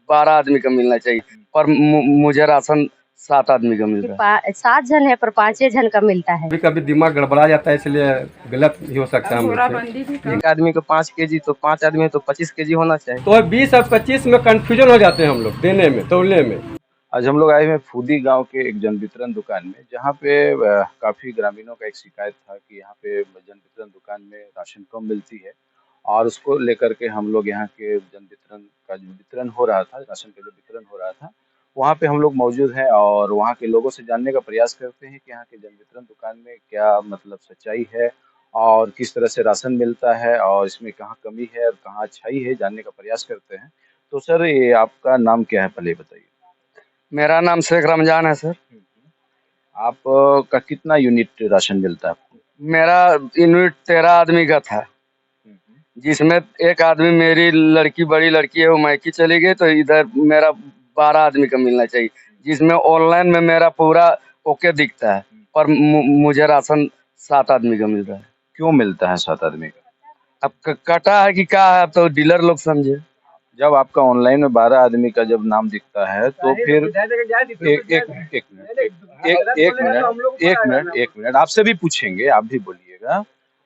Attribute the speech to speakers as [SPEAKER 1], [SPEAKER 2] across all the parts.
[SPEAKER 1] 12 आदमी का मिलना चाहिए, पर मुझे राशन 7 आदमी का मिल रहा है।
[SPEAKER 2] 7 जन है पर 5 जन का मिलता है।
[SPEAKER 3] कभी कभी दिमाग गड़बड़ा जाता है, इसलिए गलत भी हो सकता है हम लोग से।
[SPEAKER 1] एक आदमी को 5 केजी तो 5 आदमी तो 25 केजी होना चाहिए।
[SPEAKER 3] तो 20 और 25 में कंफ्यूजन हो जाते हैं हम लोग देने में, तौलने में।
[SPEAKER 4] आज हम लोग आए हैं फूदी गांव के एक जन वितरण दुकान में, जहां पे काफी ग्रामीणों का एक शिकायत था कि यहाँ पे जन वितरण दुकान में राशन कम मिलती है, और उसको लेकर के हम लोग यहाँ के जन वितरण का जो वितरण हो रहा था, राशन का जो वितरण हो रहा था, वहाँ पे हम लोग मौजूद हैं और वहाँ के लोगों से जानने का प्रयास करते हैं कि यहाँ के जन वितरण दुकान में क्या मतलब सच्चाई है और किस तरह से राशन मिलता है और इसमें कहाँ कमी है और कहाँ अच्छाई है, जानने का प्रयास करते हैं। तो सर, ये आपका नाम क्या है, पहले बताइए।
[SPEAKER 1] मेरा नाम शेख रमजान है सर।
[SPEAKER 4] आप का कितना यूनिट राशन मिलता है आपको?
[SPEAKER 1] मेरा यूनिट 13 आदमी का था, जिसमें एक आदमी, मेरी लड़की, बड़ी लड़की है, वो मैकी चली गई, तो इधर मेरा 12 आदमी का मिलना चाहिए, जिसमें ऑनलाइन में मेरा पूरा ओके दिखता है, पर मुझे राशन 7 आदमी का मिल रहा है।
[SPEAKER 4] क्यों मिलता है 7 आदमी का?
[SPEAKER 1] अब कटा है कि क्या है, अब तो डीलर लोग समझे।
[SPEAKER 4] जब आपका ऑनलाइन में 12 आदमी का जब नाम दिखता है तो फिर एक मिनट आपसे भी पूछेंगे, आप भी बोलिएगा।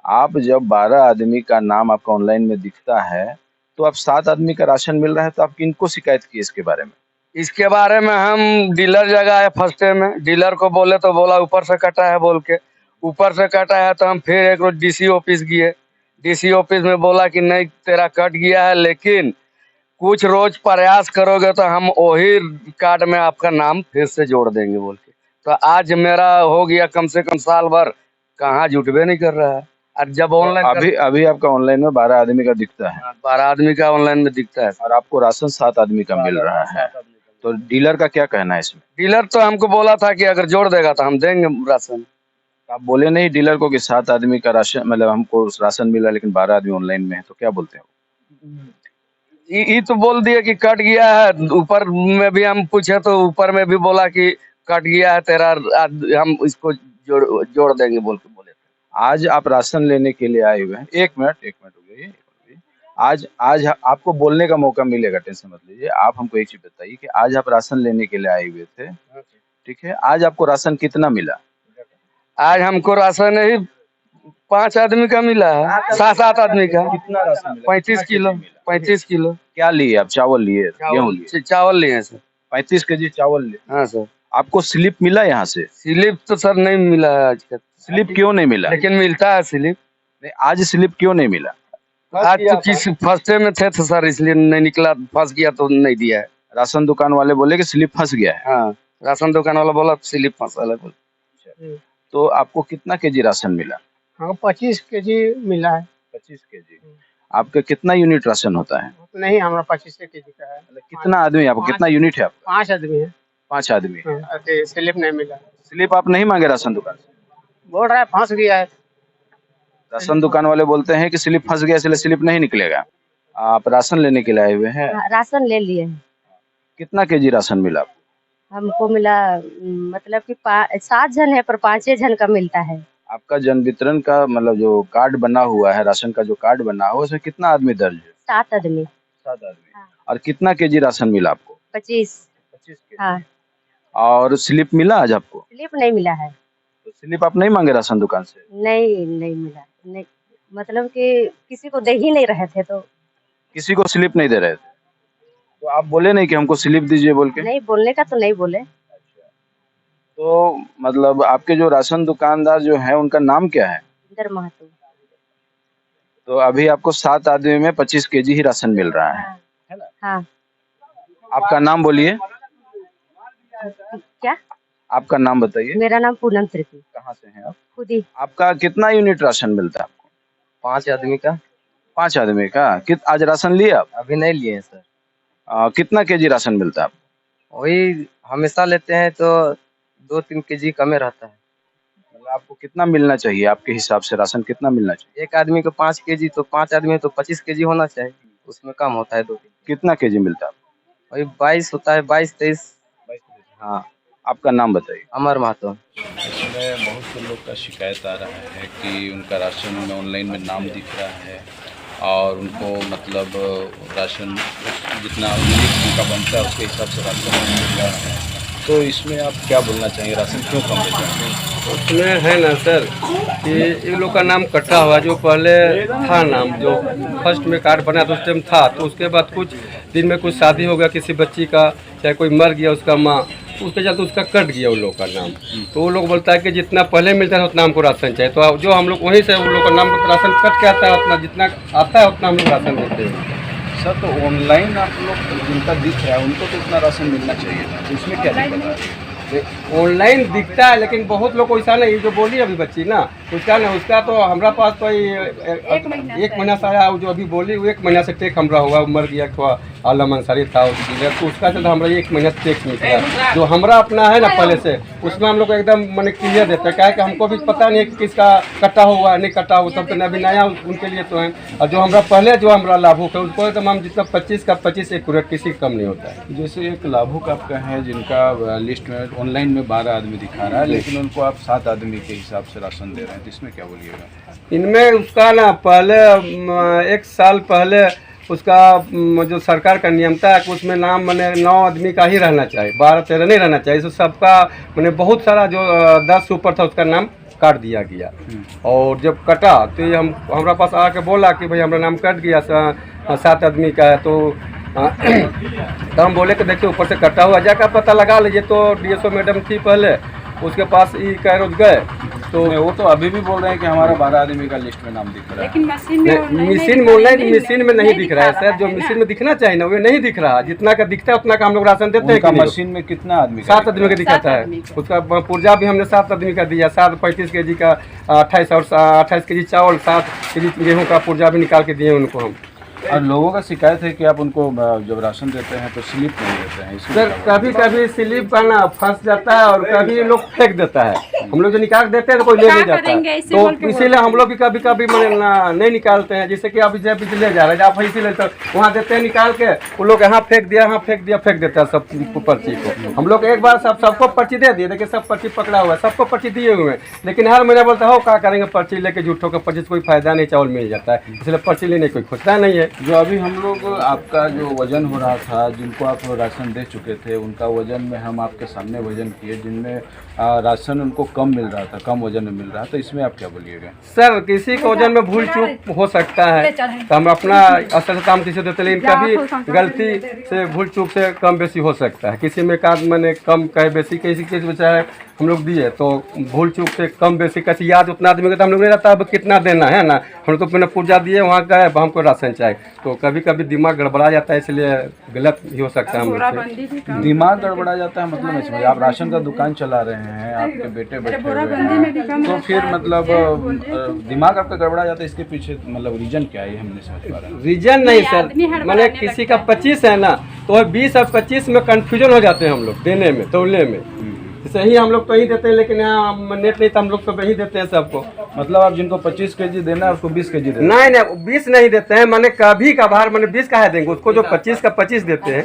[SPEAKER 4] आप जब 12 आदमी का नाम आपका ऑनलाइन में दिखता है तो आप 7 आदमी का राशन मिल रहा है, तो आप किनको शिकायत की इसके बारे में?
[SPEAKER 1] इसके बारे में हम डीलर जगह है, फर्स्ट में डीलर को बोले तो बोला ऊपर से कटा है बोल के। ऊपर से कटा है तो हम फिर एक रोज डीसी ऑफिस गए। डीसी ऑफिस में बोला कि नहीं, तेरा कट गया है, लेकिन कुछ रोज प्रयास करोगे तो हम वही कार्ड में आपका नाम फिर से जोड़ देंगे बोल के। तो आज मेरा हो गया कम से कम साल भर, कहाँ जुटबे नहीं कर रहा है। और जब ऑनलाइन
[SPEAKER 4] अभी आपका ऑनलाइन में 12 आदमी का दिखता है
[SPEAKER 1] 12 आदमी का ऑनलाइन में दिखता है
[SPEAKER 4] और आपको राशन 7 आदमी का मिल रहा है, तो डीलर का क्या कहना है इसमें?
[SPEAKER 1] डीलर तो हमको बोला था कि अगर जोड़ देगा तो हम देंगे राशन।
[SPEAKER 4] आप बोले नहीं डीलर को कि 7 आदमी का राशन, मतलब हमको राशन मिला लेकिन 12 आदमी ऑनलाइन में है, तो क्या बोलते हैं?
[SPEAKER 1] ये तो बोल दिया कि कट गया है। ऊपर में भी हम पूछे तो ऊपर में भी बोला कि कट गया है तेरा, हम इसको जोड़ देंगे बोल के बोले।
[SPEAKER 4] आज आप राशन लेने के लिए आए हुए हैं, एक मिनट हो गई। आज आपको बोलने का मौका मिलेगा, टेंशन मत लीजिए। आप हमको एक चीज बताइए कि आज आप राशन लेने के लिए आए हुए थे, ठीक है? आज आपको राशन कितना मिला?
[SPEAKER 1] आज हमको राशन ही 5 आदमी का मिला है, 7 आदमी का।
[SPEAKER 4] कितना राशन मिला?
[SPEAKER 1] 35 किलो। 35 किलो
[SPEAKER 4] क्या लिए आप? चावल लिए, गेहूँ लिए?
[SPEAKER 1] चावल लिए सर।
[SPEAKER 4] 35 केजी चावल लिए?
[SPEAKER 1] हाँ सर।
[SPEAKER 4] आपको स्लिप मिला यहाँ से?
[SPEAKER 1] स्लिप तो सर नहीं मिला है आज तक।
[SPEAKER 4] स्लिप क्यों नहीं मिला?
[SPEAKER 1] लेकिन मिलता है स्लिप।
[SPEAKER 4] नहीं, आज स्लिप क्यों नहीं मिला?
[SPEAKER 1] आज तो किसी फर्स्ट में थे तो सर, इसलिए नहीं निकला, फंस गया तो नहीं दिया है।
[SPEAKER 4] राशन दुकान वाले बोले कि स्लिप फंस गया है।
[SPEAKER 1] हाँ, राशन दुकान वाला बोला स्लिप फंसा है बोल।
[SPEAKER 4] तो आपको कितना केजी राशन मिला?
[SPEAKER 5] हाँ, 25 केजी मिला है।
[SPEAKER 4] 25 केजी। आपका कितना यूनिट राशन होता है?
[SPEAKER 5] नहीं, हमारा 25 केजी का है।
[SPEAKER 4] मतलब कितना आदमी, आपको कितना यूनिट है आपका?
[SPEAKER 5] 5 आदमी है।
[SPEAKER 4] 5 आदमी।
[SPEAKER 5] स्लिप नहीं मिला।
[SPEAKER 4] स्लिप आप नहीं मांगे राशन दुकान से?
[SPEAKER 5] बोल रहा है फंस गया है।
[SPEAKER 4] राशन दुकान वाले बोलते हैं कि स्लिप फंस गया, इसलिए स्लिप नहीं निकलेगा। आप राशन लेने के लिए आए हुए हैं?
[SPEAKER 2] राशन ले लिए हैं।
[SPEAKER 4] कितना केजी राशन मिला आपको?
[SPEAKER 2] हमको मिला मतलब कि 7 जन है पर 5 जन का मिलता है।
[SPEAKER 4] आपका जन वितरण का मतलब जो कार्ड बना हुआ है, राशन का जो कार्ड बना हुआ है, उसमें कितना आदमी दर्ज है?
[SPEAKER 2] 7 आदमी।
[SPEAKER 4] 7 आदमी।
[SPEAKER 2] हाँ।
[SPEAKER 4] और कितना केजी राशन मिला आपको?
[SPEAKER 2] 25।
[SPEAKER 4] 25 केजी।
[SPEAKER 2] हाँ।
[SPEAKER 4] और स्लिप मिला आज आपको?
[SPEAKER 2] स्लिप नहीं मिला है।
[SPEAKER 4] तो स्लिप आप नहीं मांगे राशन दुकान से?
[SPEAKER 2] नहीं मिला। नहीं, मतलब कि किसी को दे ही नहीं रहे थे, तो
[SPEAKER 4] किसी को स्लिप नहीं दे रहे थे, तो आप बोले नहीं कि हमको स्लिप दीजिए बोल के?
[SPEAKER 2] नहीं, बोलने का तो नहीं बोले।
[SPEAKER 4] तो मतलब आपके जो राशन दुकानदार जो है उनका नाम क्या है?
[SPEAKER 2] इंदर महतो।
[SPEAKER 4] तो अभी आपको 7 आदमी में 25 केजी ही राशन मिल रहा है ना?
[SPEAKER 2] हाँ।
[SPEAKER 4] आपका नाम बोलिए।
[SPEAKER 2] क्या?
[SPEAKER 4] आपका नाम बताइए।
[SPEAKER 2] मेरा नाम पूनम त्रिकी।
[SPEAKER 4] कहाँ से हैं आप?
[SPEAKER 2] खुदी।
[SPEAKER 4] आपका कितना यूनिट राशन मिलता है आपको?
[SPEAKER 1] 5 आदमी का।
[SPEAKER 4] 5 आदमी का। आज राशन लिए आप?
[SPEAKER 1] अभी नहीं लिए सर।
[SPEAKER 4] कितना केजी राशन मिलता है आपको?
[SPEAKER 1] वही हमेशा लेते हैं तो 2-3 केजी कमे रहता है।
[SPEAKER 4] मतलब आपको कितना मिलना चाहिए आपके हिसाब से? राशन कितना मिलना चाहिए?
[SPEAKER 1] एक आदमी को 5 केजी तो 5 आदमी तो 25 केजी होना चाहिए, उसमें कम होता है 2 केजी।
[SPEAKER 4] कितना केजी मिलता है आपको?
[SPEAKER 1] वही 22 होता है, 22-23। हाँ।
[SPEAKER 4] आपका नाम बताइए।
[SPEAKER 1] अमर महतो।
[SPEAKER 4] इसमें बहुत से लोग का शिकायत आ रहा है कि उनका राशन में ऑनलाइन में नाम दिख रहा है और उनको मतलब राशन जितना उनका बनता है उसके हिसाब से राशन मिल रहा है। तो इसमें आप क्या बोलना चाहिए, राशन क्यों कम मिल रहा है?
[SPEAKER 3] उसमें है ना सर कि इन लोग का नाम कटा हुआ, जो पहले था नाम, जो फर्स्ट में कार्ड बना तो उस टाइम था, तो उसके बाद कुछ दिन में कुछ शादी हो गया किसी बच्ची का, चाहे कोई मर गया उसका माँ, तो उसके चलते उसका कट गया उन लोग का नाम। तो वो लोग बोलता है कि जितना पहले मिलता है उतना हमको राशन चाहिए, तो जो हम लोग वहीं से उन लोग का नाम राशन कट के आता है, उतना जितना आता है उतना हम लोग राशन देते हैं।
[SPEAKER 4] सर तो ऑनलाइन आप लोग जिनका दिख रहा है उनको तो इतना राशन मिलना चाहिए था, तो इसमें क्या दिक्कत है?
[SPEAKER 3] ऑनलाइन दिखता है लेकिन बहुत लोग को ऐसा नहीं, जो बोली अभी बच्ची ना उसका ना, उसका तो हमारा पास तो एक महीना से आया, जो अभी बोली वो 1 महीना से टेक हमरा हुआ, मर गया थोड़ा आलम अंसारी था तो उसका चलता हमारा 1 महीना से टेक निकला। जो हमारा अपना है ना पहले से, उसमें हम लोग को एकदम मैंने क्लियर देते हैं, क्या है कि हमको भी पता नहीं है कि किसका कटा हुआ नहीं कटा हुआ, सब तो अभी नया उनके लिए तो है। और जो हमारा पहले जो हमारा लाभुक है उसको एकदम हम जितना 25 का 25 एक्यूरेट, किसी कम नहीं होता है।
[SPEAKER 4] जैसे एक लाभुक आपका है जिनका लिस्ट में ऑनलाइन में 12 आदमी दिखा रहा है, लेकिन उनको आप 7 आदमी के हिसाब से राशन दे रहे हैं, तो इसमें क्या बोलिएगा?
[SPEAKER 3] इनमें उसका ना पहले 1 साल पहले उसका जो सरकार का नियम था कि उसमें नाम मैंने 9 आदमी का ही रहना चाहिए, 12-13 नहीं रहना चाहिए। तो सबका मैंने बहुत सारा जो 10 से ऊपर था उसका नाम काट दिया गया। और जब कटा तो ये हमारा पास आके बोला कि भाई हमारा नाम कट गया 7 आदमी का है, तो तो हम बोले कि देखिए ऊपर से कटा हुआ, जाकर पता लगा लीजिए। तो DSO मैडम थी पहले, उसके पास ई कैरोज गए तो
[SPEAKER 4] वो तो अभी भी बोल रहे हैं कि हमारा 12 आदमी का लिस्ट में नाम दिख रहा है,
[SPEAKER 2] लेकिन
[SPEAKER 3] मशीन में ऑनलाइन मशीन में नहीं दिख रहा है सर, जो मशीन में दिखना चाहिए ना वो नहीं दिख रहा। जितना का दिखता है उतना का हम लोग राशन देते हैं।
[SPEAKER 4] मशीन में कितना आदमी?
[SPEAKER 3] 7 आदमी का दिखाता है। उसका पुर्जा भी हमने 7 आदमी का दिया, 35 kg का 28 और 28 kg चावल, 7 kg गेहूँ का पुर्जा भी निकाल के दिए उनको हम।
[SPEAKER 4] और लोगों का शिकायत है कि आप उनको जब राशन देते हैं तो स्लिप नहीं देते हैं।
[SPEAKER 3] सर कभी कभी स्लिप का ना फंस जाता है और कभी लोग फेंक देता है, हम लोग जो निकाल देते हैं तो कोई ले नहीं जाता है, तो इसीलिए हम लोग भी कभी कभी मैंने नहीं निकालते हैं। जैसे कि अभी जब ले जा रहे हैं आप इसीलिए तो वहाँ देते हैं निकाल के, वो लोग यहाँ फेंक दिया, यहाँ फेंक दिया, फेंक देता है सब पर्ची को। हम लोग एक बार सबको पर्ची दे दिए, देखिए सब पर्ची पकड़ा हुआ है, सबको पर्ची दिए हुए हैं, लेकिन हर महीना बोलता हो क्या करेंगे पर्ची लेके, झूठों का पर्ची से कोई फायदा नहीं, चावल मिल जाता है, इसलिए पर्ची लेने कोई खोजता नहीं है।
[SPEAKER 4] जो अभी हम लोग आपका जो वजन हो रहा था, जिनको आप राशन दे चुके थे उनका वजन में हम आपके सामने वजन किए, जिनमें राशन उनको कम मिल रहा था, कम वजन में मिल रहा था, तो इसमें आप क्या बोलिएगा?
[SPEAKER 3] सर किसी के वजन में भूल चूक हो सकता है, तो हम अपना असर से हम किसी देते, लेकिन कभी गलती से भूल चूक से कम बेसी हो सकता है। किसी में काज मैंने कम कहे बेसी, किसी किसी चाहे हम लोग दिए तो भूल चूक से कम बेसी कैसे याद उतना आदमी का तो हम लोग नहीं रहता अब कितना देना है ना, हम लोग तो मैंने पूर्जा दिए वहाँ गए हमको राशन चाहिए, तो कभी कभी दिमाग गड़बड़ा जाता है, इसलिए गलत भी हो सकता है हम लोग से।
[SPEAKER 4] दिमाग गड़बड़ा जाता है मतलब इसमें आप राशन का दुकान चला रहे हैं, आपके बेटे बैठे हुए हैं, तो फिर मतलब दिमाग आपका गड़बड़ा जाता है, इसके पीछे मतलब रीजन क्या है ये हम नहीं समझ पा रहे हैं।
[SPEAKER 3] रीजन नहीं सर, मैंने किसी का 25 है ना तो 20 और 25 में कंफ्यूजन हो जाते हैं हम लोग देने में, तोलने में। सही हम लोग तो ही देते हैं, लेकिन यहाँ नेट नहीं तो हम लोग तो वही देते हैं सबको।
[SPEAKER 4] मतलब आप जिनको 25 kg देना है उसको 20 kg देना?
[SPEAKER 3] नहीं 20 नहीं देते हैं, मैंने कभी कभार मैंने 20 का है देंगे उसको, जो 25 का 25 देते हैं।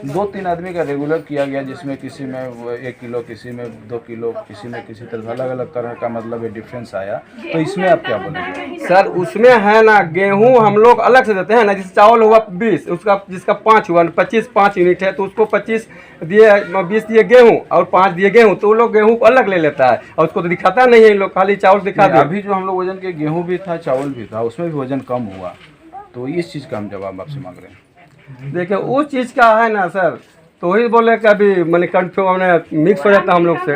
[SPEAKER 4] 2-3 आदमी का रेगुलर किया गया, जिसमें किसी में 1 किलो, किसी में 2 किलो, किसी में किसी तरह अलग अलग तरह का मतलब डिफरेंस आया, तो इसमें आप क्या बोलेंगे?
[SPEAKER 3] सर उसमें है ना गेहूं हम लोग अलग से देते हैं ना, जैसे चावल हुआ 20, उसका जिसका 5 हुआ 25 5 यूनिट है तो उसको 25 दिए, 20 दिए गेहूं और 5 दिए गेहूं, तो वो लोग गेहूं को अलग ले लेता है और उसको तो दिखाता नहीं है, लोग खाली चावल दिखा दे।
[SPEAKER 4] अभी जो हम लोग वजन के गेहूं भी था, चावल भी था, उसमें भी वजन कम हुआ, तो इस चीज़ का हम जवाब आपसे मांग रहे हैं।
[SPEAKER 3] देखिए उस चीज़ का है ना सर, तो वही बोले कि अभी मैंने कंफ्यूज मिक्स हो जाता हम लोग से।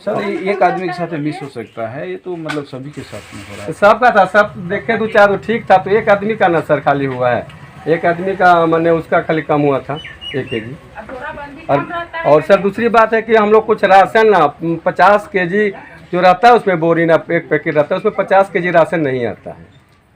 [SPEAKER 4] सर ये एक आदमी के साथ मिस हो सकता है, ये तो मतलब सभी के साथ में हो रहा है।
[SPEAKER 3] सबका था, सब देखे 2-4 ठीक था, तो एक आदमी का ना सर खाली हुआ है, एक आदमी का मैंने उसका खाली कम हुआ था 1 kg। और सर दूसरी बात है कि हम लोग कुछ राशन ना 50 kg जो रहता है उसमें बोरी ना एक पैकेट रहता है, उसमें 50 kg राशन नहीं आता है।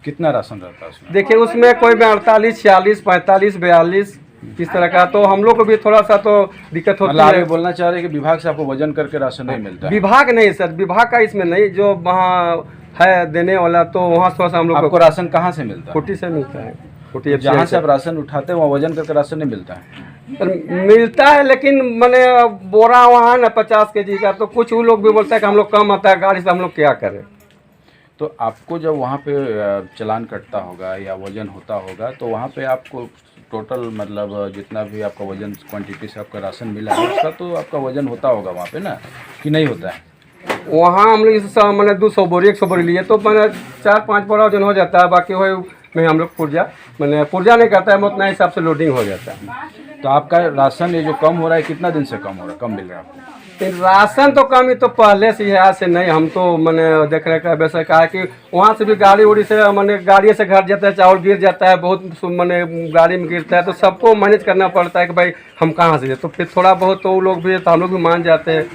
[SPEAKER 4] कितना राशन रहता है उसमें?
[SPEAKER 3] देखिए उसमें कोई में 48 46 45 42 इस तरह का, तो हम लोग को भी थोड़ा सा तो दिक्कत होती
[SPEAKER 4] मतलब
[SPEAKER 3] है।
[SPEAKER 4] आप बोलना चाह रहे हैं कि विभाग से आपको वजन करके राशन नहीं मिलता है?
[SPEAKER 3] विभाग नहीं सर, विभाग का इसमें नहीं, जो वहाँ है देने वाला तो वहाँ थोड़ा सा हम लोग
[SPEAKER 4] आपको राशन कहाँ से मिलता है?
[SPEAKER 3] कोटी से मिलता है, कोटी
[SPEAKER 4] जहाँ से आप राशन उठाते हैं वहाँ वजन करके राशन नहीं मिलता है?
[SPEAKER 3] मिलता है, लेकिन मैंने बोरा वहाँ ना 50 kg का, तो कुछ वो लोग भी बोलता है कि हम लोग कम आता है गाड़ी से, हम लोग क्या करें।
[SPEAKER 4] तो आपको जब वहाँ पे चालान कटता होगा या वज़न होता होगा तो वहाँ पे आपको टोटल मतलब जितना भी आपका वज़न क्वांटिटी से आपका राशन मिला है उसका तो आपका वज़न होता होगा वहाँ पे ना, कि नहीं होता है?
[SPEAKER 3] वहाँ हम लोग जैसे मैंने 200 बोरी 100 बोरी लिए तो मैंने 4-5 बोरा वजन हो जाता है, बाकी वो में हम लोग पुर्जा मैंने पुर्जा नहीं करता है, मैं उतना हिसाब से लोडिंग हो जाता है।
[SPEAKER 4] तो आपका राशन ये जो कम हो रहा है कितना दिन से कम हो रहा है, कम मिल रहा है आपको?
[SPEAKER 3] राशन तो कम ही तो पहले से ही है, आज से नहीं। हम तो मैंने देख रहे का वैसे कहा कि वहाँ से भी गाड़ी उड़ी से मैंने गाड़ी से घर जाता है, चावल गिर जाता है, बहुत मैंने गाड़ी में गिरता है, तो सबको मैनेज करना पड़ता है कि भाई हम कहाँ से, तो फिर थोड़ा बहुत तो वो लोग भी, तो हम लोग भी मान जाते हैं।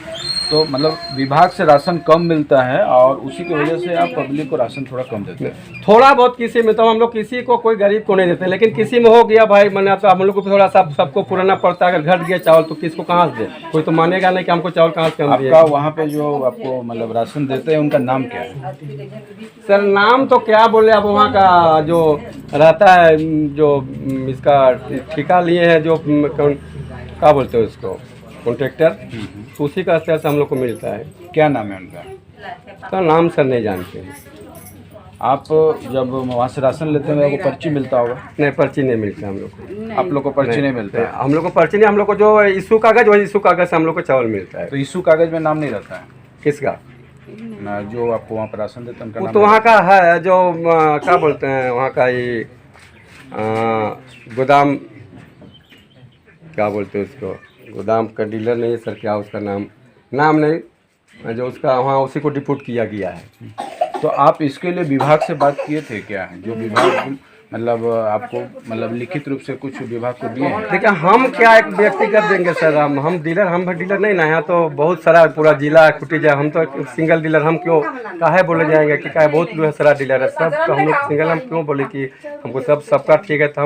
[SPEAKER 4] तो मतलब विभाग से राशन कम मिलता है और उसी की वजह से आप पब्लिक को राशन थोड़ा कम देते हैं?
[SPEAKER 3] थोड़ा बहुत किसी में, तो हम लोग किसी को कोई गरीब को नहीं देते, लेकिन किसी में हो गया भाई मैंने तो हम लोग को भी थोड़ा सा सबको पुराना पड़ता है। अगर घट गया चावल तो किसको कहाँ से दे, कोई तो मानेगा नहीं कि हमको चावल कहाँ से कम दिए।
[SPEAKER 4] आपका वहाँ पे जो आपको मतलब राशन देते हैं उनका नाम क्या है?
[SPEAKER 3] सर नाम तो क्या बोले, अब वहाँ का जो रहता है, जो इसका ठेका लिए हैं, जो क्या बोलते हैं उसको, कॉन्ट्रैक्टर, तो उसी का स्तर से हम लोग को मिलता है।
[SPEAKER 4] क्या नाम है उनका?
[SPEAKER 3] तो नाम सर नहीं जानते हैं।
[SPEAKER 4] आप जब वहाँ से राशन लेते हैं आपको पर्ची मिलता होगा?
[SPEAKER 3] नहीं, पर्ची नहीं मिलता हम लोग को।
[SPEAKER 4] आप लोग को पर्ची नहीं मिलता है?
[SPEAKER 3] हम लोग को पर्ची नहीं, हम लोग को जो इशू कागज, वही इशू कागज से हम लोग को चावल मिलता है।
[SPEAKER 4] तो इशू कागज में नाम नहीं रहता है?
[SPEAKER 3] किसका?
[SPEAKER 4] ना जो आपको वहाँ पर राशन देते हैं उनका
[SPEAKER 3] वो
[SPEAKER 4] नाम
[SPEAKER 3] तो वहाँ का है, जो क्या बोलते हैं वहाँ का, ये गोदाम, क्या बोलते हैं उसको, गोदाम का डीलर नहीं है सर, क्या उसका नाम नहीं, जो उसका वहाँ उसी को डिपोट किया गया है।
[SPEAKER 4] तो आप इसके लिए विभाग से बात किए थे क्या? जो विभाग मतलब आपको मतलब लिखित रूप से कुछ विभाग को दिए हैं?
[SPEAKER 3] देखिए हम क्या एक व्यक्तिगत देंगे सर, हम डीलर नहीं ना है, तो बहुत सारा पूरा जिला खुटी जाए, हम तो सिंगल डीलर, हम क्यों काहे बोले जाएंगे कि काहे, बहुत सारा डीलर है सब, तो हम लोग सिंगल हम क्यों बोले कि हमको सबका ठीक है, तो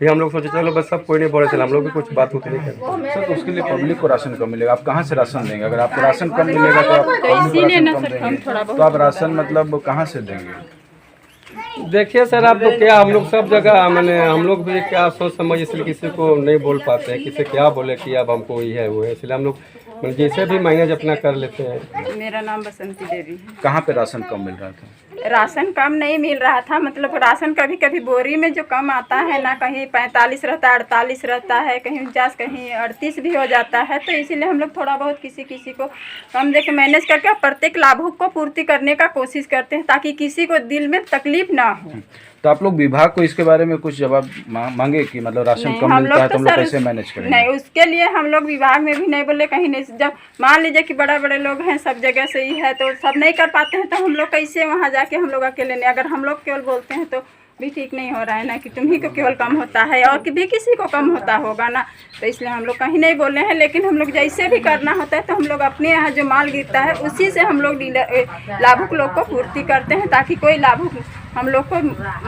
[SPEAKER 3] हम लोग सोचे चलो बस सब कोई नहीं बोले, चलो हम लोग भी कुछ बात होती नहीं करते
[SPEAKER 4] सर। तो उसके लिए पब्लिक को राशन कम मिलेगा, आप कहाँ से राशन देंगे? अगर आपको राशन कम मिलेगा तो आप पब्लिक को राशन कम देंगे, तो आप राशन मतलब कहाँ से देंगे?
[SPEAKER 3] देखिए सर, आप तो क्या, हम लोग सब जगह मैंने हम लोग भी क्या सोच समझ इसलिए किसी को नहीं बोल पाते हैं, किसी क्या बोले कि अब हमको ये है वो है, इसलिए हम लोग जैसे भी मैनेज अपना कर लेते हैं।
[SPEAKER 6] मेरा नाम बसंती देवी है।
[SPEAKER 4] कहाँ पे राशन कम मिल रहा था?
[SPEAKER 6] राशन कम नहीं मिल रहा था, मतलब राशन कभी कभी बोरी में जो कम आता है ना, कहीं 45 रहता है, 48 रहता है, कहीं 49, कहीं 38 भी हो जाता है, तो इसीलिए हम लोग थोड़ा बहुत किसी को कम दे के मैनेज करके प्रत्येक लाभुक को पूर्ति करने का कोशिश करते हैं, ताकि किसी को दिल में तकलीफ ना हो।
[SPEAKER 4] तो आप लोग विभाग को इसके बारे में कुछ जवाब मांगे कि मतलब राशन कम मिलता है तो हम लोग कैसे मैनेज करेंगे?
[SPEAKER 6] नहीं, उसके लिए हम लोग विभाग में भी नहीं बोले, कहीं नहीं। जब मान लीजिए कि बड़े बड़े लोग हैं, सब जगह से ही है, तो सब नहीं कर पाते हैं, तो हम लोग कैसे वहाँ जाके हम लोग अकेले नहीं, अगर हम लोग केवल बोलते हैं तो भी ठीक नहीं हो रहा है ना, कि तुम्ही को केवल कम होता है और कि भी किसी को कम होता होगा ना, तो इसलिए हम लोग कहीं नहीं बोले हैं। लेकिन हम लोग जैसे भी करना होता है तो हम लोग अपने यहाँ जो माल गिरता है उसी से हम लोग लाभुक लोग को पूर्ति करते हैं, ताकि कोई लाभुक हम लोग को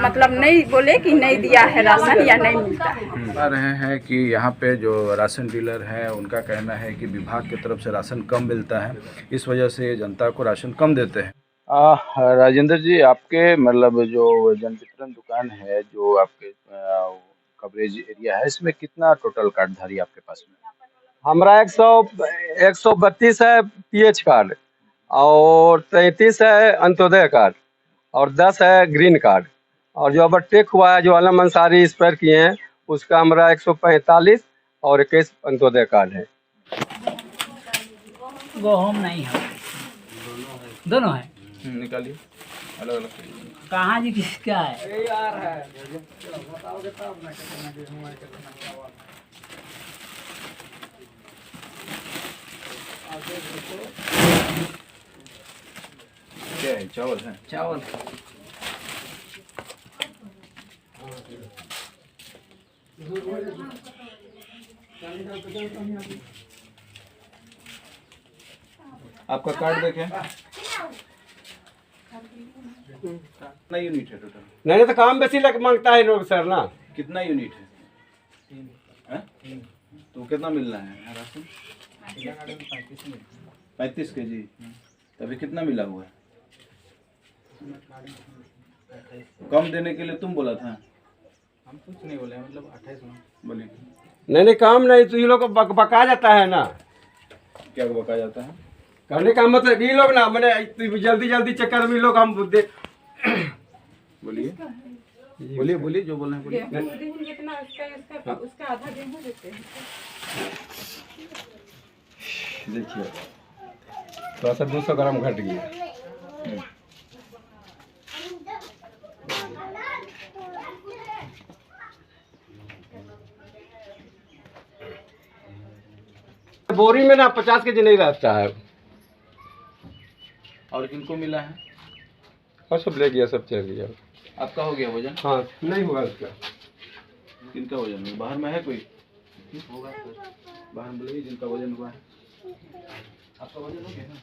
[SPEAKER 6] मतलब नहीं बोले कि नहीं दिया है राशन या नहीं मिलता है।
[SPEAKER 4] बता रहे हैं कि यहाँ पे जो राशन डीलर है उनका कहना है कि विभाग की तरफ से राशन कम मिलता है, इस वजह से जनता को राशन कम देते हैं। राजेंद्र जी, आपके मतलब जो जन वितरण दुकान है, जो आपके कवरेज एरिया है, इसमें कितना टोटल कार्डधारी आपके पास में?
[SPEAKER 3] हमारा 132 है PH कार्ड, और 33 है अंत्योदय कार्ड, और 10 है ग्रीन कार्ड, और जो अब टेक हुआ है, जो आलम अंसारी एक्सपायर किए हैं, उसका हमारा 145 और 21 अंत्योदय कार्ड है।
[SPEAKER 7] वो होम नहीं है, दोनों है।
[SPEAKER 4] निकालिए अलग अलग।
[SPEAKER 7] कहाँ जी किसका है?
[SPEAKER 4] क्या है? चावल है?
[SPEAKER 7] चावल
[SPEAKER 4] आपका कार्ड देखें। कितना यूनिट है टोटल?
[SPEAKER 3] नहीं तो काम बेसी लग मांगता है लोग सर ना।
[SPEAKER 4] कितना यूनिट है? तो कितना मिलना है राशन? 35 kg। अभी कितना मिला हुआ है? कम देने के लिए तुम बोला था।
[SPEAKER 5] हम कुछ नहीं बोले, मतलब 28 में
[SPEAKER 4] बोलिए।
[SPEAKER 3] नहीं काम नहीं, तो ये लोग को बका जाता है ना।
[SPEAKER 4] क्या बका जाता है?
[SPEAKER 3] कहने का मतलब ये लोग ना मैंने जल्दी चक्कर में लोग हम
[SPEAKER 4] बोलिए बोलिए बोलिए जो बोलना है बोलिए।
[SPEAKER 6] गेहूं जितना उसका आधा गेहूं देते हैं।
[SPEAKER 3] देखिए थोड़ा सा 200 ग्राम घट गया। बोरी में ना 50 केजी नहीं रहता है।
[SPEAKER 4] और किनको मिला है?
[SPEAKER 3] और सब ले गया, सब चल गया।
[SPEAKER 4] आपका हो गया वजन?
[SPEAKER 3] हाँ नहीं हुआ उसका।
[SPEAKER 4] किनका वजन हुआ? बाहर में है कोई? होगा बाहर में बोलिए जिनका वजन हुआ है। आपका वजन हो गया ना?